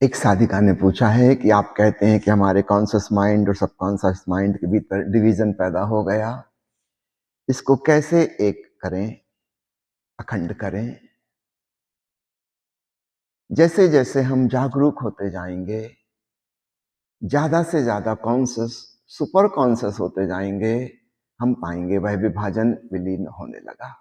एक साधिका ने पूछा है कि आप कहते हैं कि हमारे कॉन्शियस माइंड और सबकॉन्शियस माइंड के भीतर डिवीजन पैदा हो गया, इसको कैसे एक करें, अखंड करें? जैसे जैसे हम जागरूक होते जाएंगे, ज्यादा से ज्यादा कॉन्शियस, सुपर कॉन्शियस होते जाएंगे, हम पाएंगे वह विभाजन विलीन होने लगा।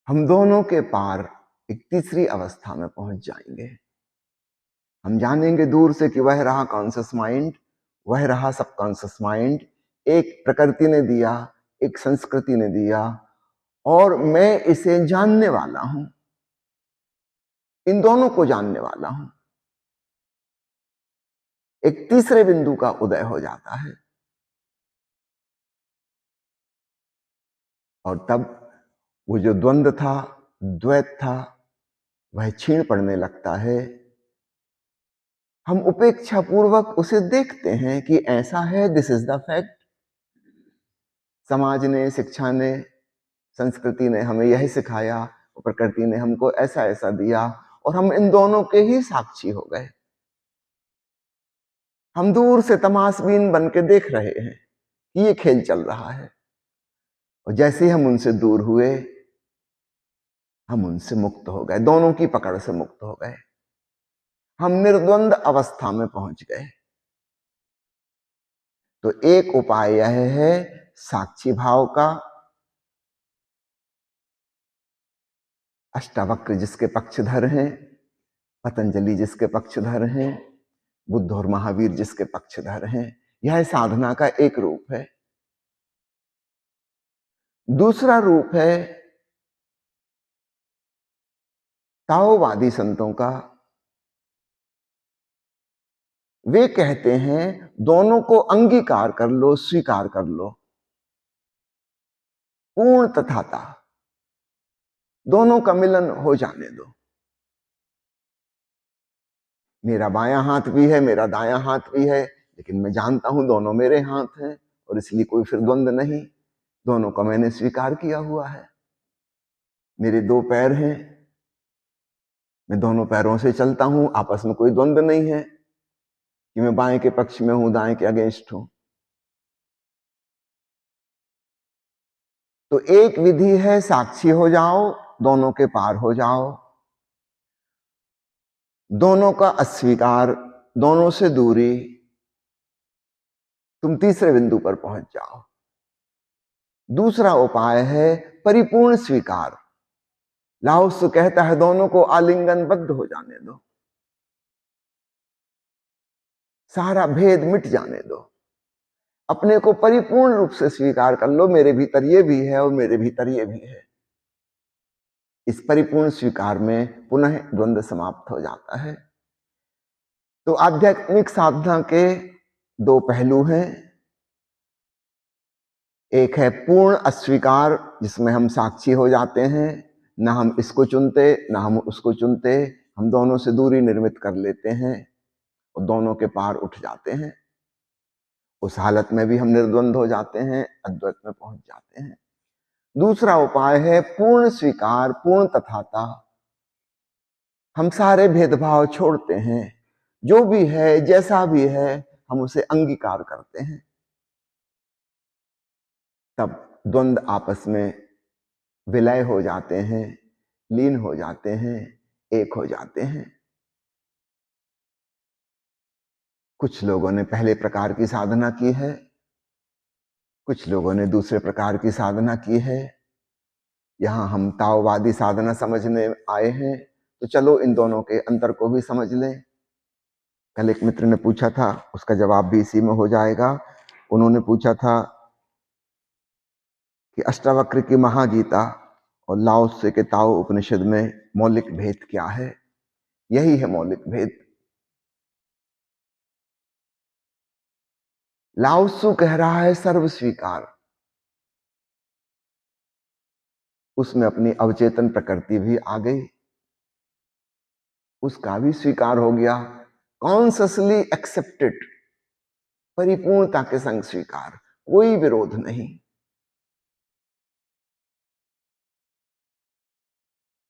हम दोनों के पार एक तीसरी अवस्था में पहुंच जाएंगे। हम जानेंगे दूर से कि वह रहा कॉन्शियस माइंड, वह रहा सबकॉन्शियस माइंड, एक प्रकृति ने दिया, एक संस्कृति ने दिया, और मैं इसे जानने वाला हूं, इन दोनों को जानने वाला हूं। एक तीसरे बिंदु का उदय हो जाता है और तब वो जो द्वंद्व था, द्वैत था, वह क्षीण पड़ने लगता है। हम उपेक्षा पूर्वक उसे देखते हैं कि ऐसा है, दिस इज द फैक्ट। समाज ने, शिक्षा ने, संस्कृति ने हमें यही सिखाया, प्रकृति ने हमको ऐसा ऐसा दिया, और हम इन दोनों के ही साक्षी हो गए। हम दूर से तमाशबीन बन के देख रहे हैं कि ये खेल चल रहा है, और जैसे ही हम उनसे दूर हुए, हम उनसे मुक्त हो गए, दोनों की पकड़ से मुक्त हो गए। हम निर्द्वंद अवस्था में पहुंच गए। तो एक उपाय यह है साक्षी भाव का। अष्टावक्र जिसके पक्षधर हैं, पतंजलि जिसके पक्षधर हैं, बुद्ध और महावीर जिसके पक्षधर हैं, यह साधना का एक रूप है। दूसरा रूप है ताओवादी संतों का। वे कहते हैं दोनों को अंगीकार कर लो, स्वीकार कर लो, पूर्ण तथाता, दोनों का मिलन हो जाने दो। मेरा बायां हाथ भी है, मेरा दायां हाथ भी है, लेकिन मैं जानता हूं दोनों मेरे हाथ हैं, और इसलिए कोई फिर द्वंद्व नहीं। दोनों का मैंने स्वीकार किया हुआ है। मेरे दो पैर हैं, मैं दोनों पैरों से चलता हूं, आपस में कोई द्वंद्व नहीं है कि मैं बाएं के पक्ष में हूं, दाएं के अगेंस्ट हूं। तो एक विधि है साक्षी हो जाओ, दोनों के पार हो जाओ। दोनों का अस्वीकार, दोनों से दूरी, तुम तीसरे बिंदु पर पहुंच जाओ। दूसरा उपाय है परिपूर्ण स्वीकार। लाओ त्सु कहता है दोनों को आलिंगनबद्ध हो जाने दो, सारा भेद मिट जाने दो, अपने को परिपूर्ण रूप से स्वीकार कर लो। मेरे भीतर ये भी है और मेरे भीतर ये भी है। इस परिपूर्ण स्वीकार में पुनः द्वंद्व समाप्त हो जाता है। तो आध्यात्मिक साधना के दो पहलू हैं। एक है पूर्ण अस्वीकार, जिसमें हम साक्षी हो जाते हैं, ना हम इसको चुनते ना हम उसको चुनते, हम दोनों से दूरी निर्मित कर लेते हैं और दोनों के पार उठ जाते हैं। उस हालत में भी हम निर्द्वंद हो जाते हैं, अद्वैत में पहुंच जाते हैं। दूसरा उपाय है पूर्ण स्वीकार, पूर्ण तथाता। हम सारे भेदभाव छोड़ते हैं, जो भी है जैसा भी है हम उसे अंगीकार करते हैं। तब द्वंद्व आपस में विलय हो जाते हैं, लीन हो जाते हैं, एक हो जाते हैं। कुछ लोगों ने पहले प्रकार की साधना की है, कुछ लोगों ने दूसरे प्रकार की साधना की है। यहां हम ताओवादी साधना समझने आए हैं, तो चलो इन दोनों के अंतर को भी समझ लें। कल एक मित्र ने पूछा था, उसका जवाब भी इसी में हो जाएगा। उन्होंने पूछा था कि अष्टावक्र की महागीता और लाओ त्से के ताओ उपनिषद में मौलिक भेद क्या है? यही है मौलिक भेद। लाओ त्सु कह रहा है सर्व स्वीकार, उसमें अपनी अवचेतन प्रकृति भी आ गई, उसका भी स्वीकार हो गया, कॉन्सियसली एक्सेप्टेड, परिपूर्णता के संग स्वीकार, कोई विरोध नहीं।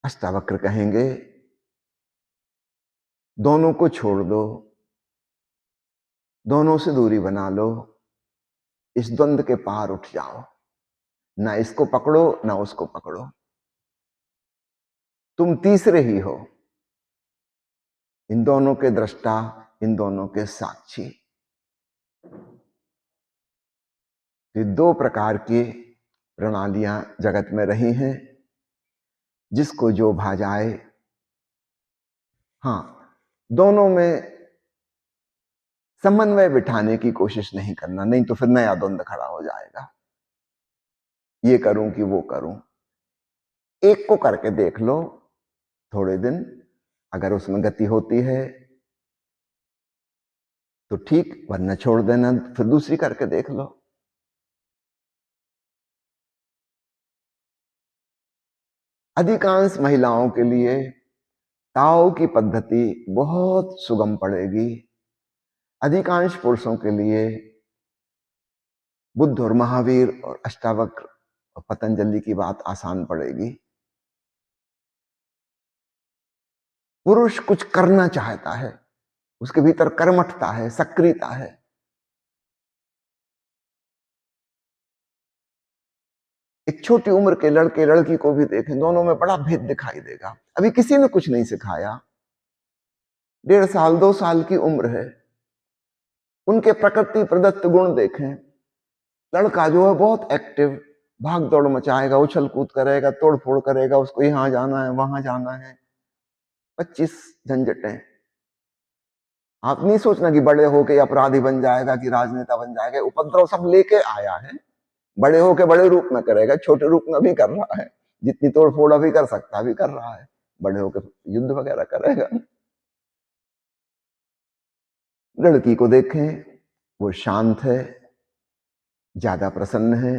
अष्टावक्र कहेंगे दोनों को छोड़ दो, दोनों से दूरी बना लो, इस द्वंद के पार उठ जाओ, ना इसको पकड़ो ना उसको पकड़ो, तुम तीसरे ही हो, इन दोनों के दृष्टा, इन दोनों के साक्षी। ये दो प्रकार की प्रणालियां जगत में रही हैं, जिसको जो भा जाए। हाँ, दोनों में समन्वय बिठाने की कोशिश नहीं करना, नहीं तो फिर नया द्वंद खड़ा हो जाएगा, ये करूं कि वो करूं। एक को करके देख लो थोड़े दिन, अगर उसमें गति होती है तो ठीक, वरना छोड़ देना, फिर दूसरी करके देख लो। अधिकांश महिलाओं के लिए ताओ की पद्धति बहुत सुगम पड़ेगी, अधिकांश पुरुषों के लिए बुद्ध और महावीर और अष्टावक्र और पतंजलि की बात आसान पड़ेगी। पुरुष कुछ करना चाहता है, उसके भीतर कर्मठता है, सक्रियता है। एक छोटी उम्र के लड़के लड़की को भी देखें, दोनों में बड़ा भेद दिखाई देगा। अभी किसी ने कुछ नहीं सिखाया, 1.5 साल 2 साल की उम्र है, उनके प्रकृति प्रदत्त गुण देखें। लड़का जो है बहुत एक्टिव, भाग दौड़ मचाएगा, उछल कूद करेगा, तोड़ फोड़ करेगा, उसको यहां जाना है वहां जाना है, 25 झंझटें। आप नहीं सोचना कि बड़े होके अपराधी बन जाएगा कि राजनेता बन जाएगा, उपद्रव सब लेके आया है, बड़े होके बड़े रूप में करेगा, छोटे रूप में भी कर रहा है, जितनी तोड़ फोड़ अभी कर सकता भी कर रहा है, बड़े होके युद्ध वगैरह करेगा। लड़की को देखें, वो शांत है, ज्यादा प्रसन्न है,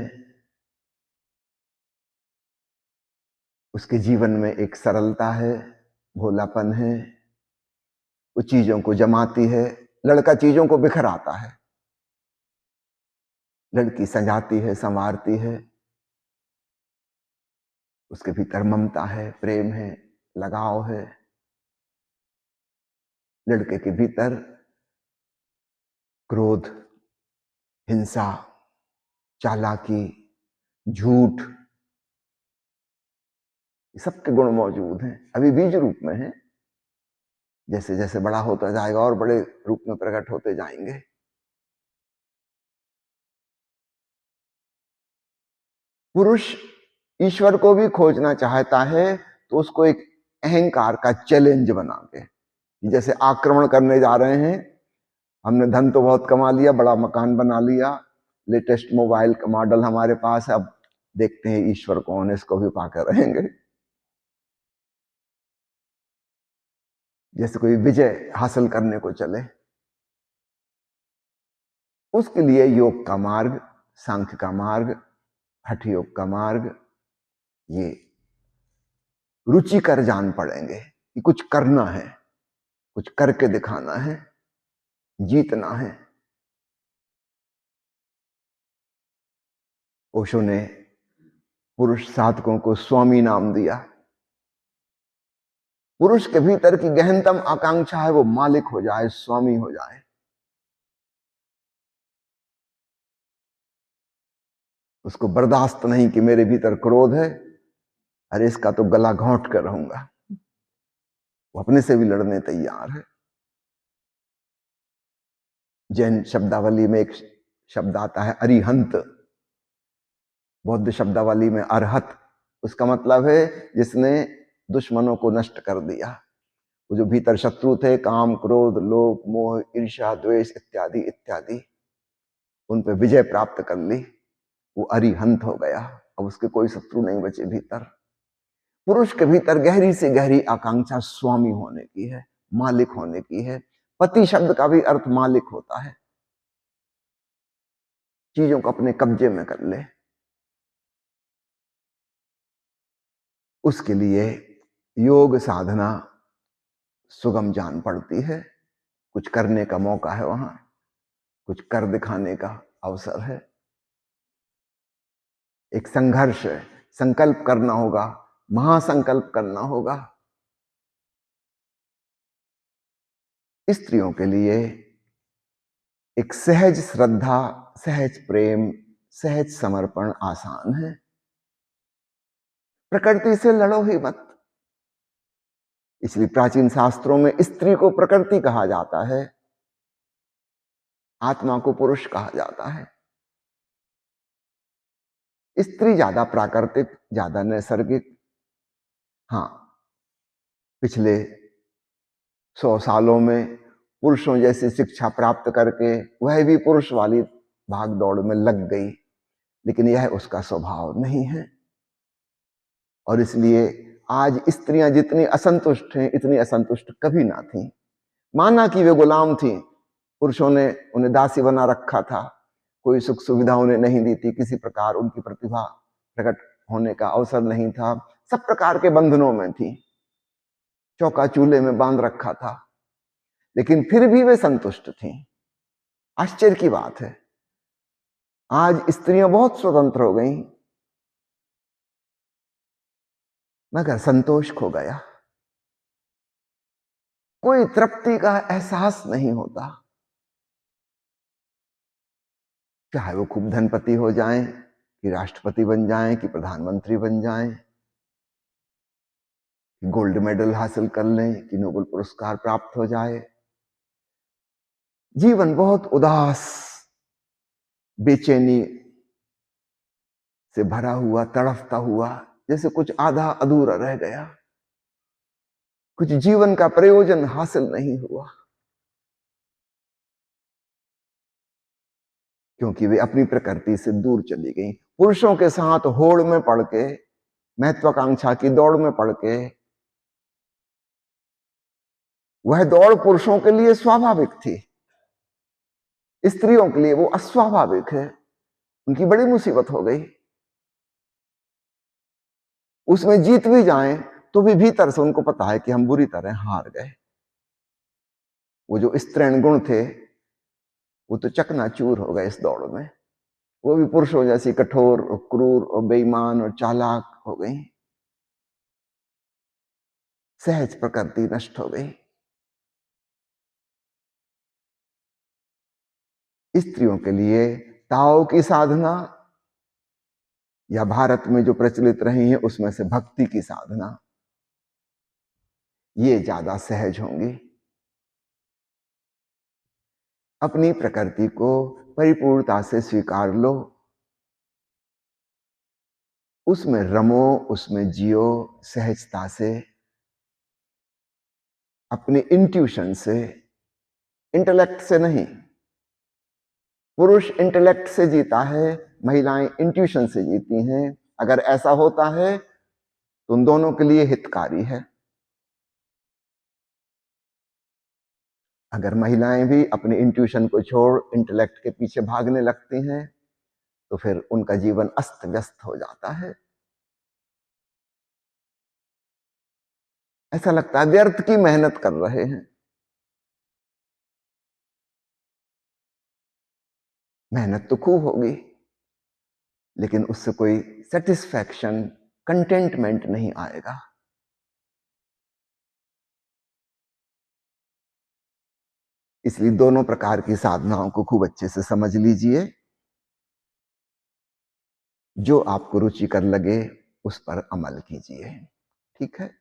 उसके जीवन में एक सरलता है, भोलापन है, वो चीजों को जमाती है। लड़का चीजों को बिखराता है, लड़की सजाती है, संवारती है, उसके भीतर ममता है, प्रेम है, लगाव है। लड़के के भीतर क्रोध, हिंसा, चालाकी, झूठ, सबके गुण मौजूद हैं, अभी बीज रूप में है, जैसे जैसे बड़ा होता जाएगा और बड़े रूप में प्रकट होते जाएंगे। पुरुष ईश्वर को भी खोजना चाहता है तो उसको एक अहंकार का चैलेंज बना के, जैसे आक्रमण करने जा रहे हैं, हमने धन तो बहुत कमा लिया, बड़ा मकान बना लिया, लेटेस्ट मोबाइल का मॉडल हमारे पास है, अब देखते हैं ईश्वर कौन है, इसको भी पाकर रहेंगे। जैसे कोई विजय हासिल करने को चले। उसके लिए योग का मार्ग, सांख्य का मार्ग, हठ योग का मार्ग, ये रुचिकर जान पड़ेंगे कि कुछ करना है, कुछ करके दिखाना है, जीतना है। ओशो ने पुरुष साधकों को स्वामी नाम दिया। पुरुष के भीतर की गहनतम आकांक्षा है वो मालिक हो जाए, स्वामी हो जाए। उसको बर्दाश्त नहीं कि मेरे भीतर क्रोध है, अरे इसका तो गला घोंट कर रहूंगा। वो अपने से भी लड़ने तैयार है। जैन शब्दावली में एक शब्द आता है अरिहंत, बौद्ध शब्दावली में अरहत, उसका मतलब है जिसने दुश्मनों को नष्ट कर दिया। वो जो भीतर शत्रु थे, काम, क्रोध, लोभ, मोह, ईर्ष्या, द्वेष इत्यादि इत्यादि, उन पे विजय प्राप्त कर ली, वो अरिहंत हो गया। अब उसके कोई शत्रु नहीं बचे भीतर। पुरुष के भीतर गहरी से गहरी आकांक्षा स्वामी होने की है, मालिक होने की है। पति शब्द का भी अर्थ मालिक होता है, चीजों को अपने कब्जे में कर ले। उसके लिए योग साधना सुगम जान पड़ती है, कुछ करने का मौका है वहां, कुछ कर दिखाने का अवसर है, एक संघर्ष है, संकल्प करना होगा, महासंकल्प करना होगा। स्त्रियों के लिए एक सहज श्रद्धा, सहज प्रेम, सहज समर्पण आसान है। प्रकृति से लड़ो ही मत। इसलिए प्राचीन शास्त्रों में स्त्री को प्रकृति कहा जाता है, आत्मा को पुरुष कहा जाता है। स्त्री ज्यादा प्राकृतिक, ज्यादा नैसर्गिक। हाँ, पिछले 100 सालों में पुरुषों जैसी शिक्षा प्राप्त करके वह भी पुरुष वाली भाग दौड़ में लग गई, लेकिन यह उसका स्वभाव नहीं है। और इसलिए आज स्त्रियां जितनी असंतुष्ट हैं, इतनी असंतुष्ट कभी ना थी। माना कि वे गुलाम थी, पुरुषों ने उन्हें दासी बना रखा था, कोई सुख सुविधा उन्हें नहीं दी थी, किसी प्रकार उनकी प्रतिभा प्रकट होने का अवसर नहीं था, सब प्रकार के बंधनों में थी, चौका चूल्हे में बांध रखा था, लेकिन फिर भी वे संतुष्ट थीं। आश्चर्य की बात है, आज स्त्रियां बहुत स्वतंत्र हो गईं, मगर संतोष खो गया। कोई तृप्ति का एहसास नहीं होता। चाहे वो खूब धनपति हो जाएं, कि राष्ट्रपति बन जाएं, कि प्रधानमंत्री बन जाएं, कि गोल्ड मेडल हासिल कर लें, कि नोबेल पुरस्कार प्राप्त हो जाए, जीवन बहुत उदास, बेचैनी से भरा हुआ, तड़फता हुआ, जैसे कुछ आधा अधूरा रह गया, कुछ जीवन का प्रयोजन हासिल नहीं हुआ, क्योंकि वे अपनी प्रकृति से दूर चली गई। पुरुषों के साथ होड़ में पड़ के, महत्वाकांक्षा की दौड़ में पड़ के, वह दौड़ पुरुषों के लिए स्वाभाविक थी, स्त्रियों के लिए वो अस्वाभाविक है, उनकी बड़ी मुसीबत हो गई। उसमें जीत भी जाएं तो भी भीतर से उनको पता है कि हम बुरी तरह हार गए। वो जो स्त्रीण गुण थे वो तो चकनाचूर हो गए इस दौड़ में। वो भी पुरुषों जैसी कठोर और क्रूर और बेईमान और चालाक हो गई, सहज प्रकृति नष्ट हो गई। स्त्रियों के लिए ताओ की साधना, या भारत में जो प्रचलित रही है उसमें से भक्ति की साधना, ये ज्यादा सहज होंगी। अपनी प्रकृति को परिपूर्णता से स्वीकार लो, उसमें रमो, उसमें जियो सहजता से, अपने इंट्यूशन से, इंटेलेक्ट से नहीं। पुरुष इंटेलेक्ट से जीता है, महिलाएं इंट्यूशन से जीती हैं। अगर ऐसा होता है तो उन दोनों के लिए हितकारी है। अगर महिलाएं भी अपने इंट्यूशन को छोड़ इंटेलेक्ट के पीछे भागने लगती हैं तो फिर उनका जीवन अस्त व्यस्त हो जाता है। ऐसा लगता है व्यर्थ की मेहनत कर रहे हैं। मेहनत तो खूब होगी, लेकिन उससे कोई सेटिस्फैक्शन, कंटेंटमेंट नहीं आएगा। इसलिए दोनों प्रकार की साधनाओं को खूब अच्छे से समझ लीजिए। जो आपको रुचिकर लगे उस पर अमल कीजिए। ठीक है।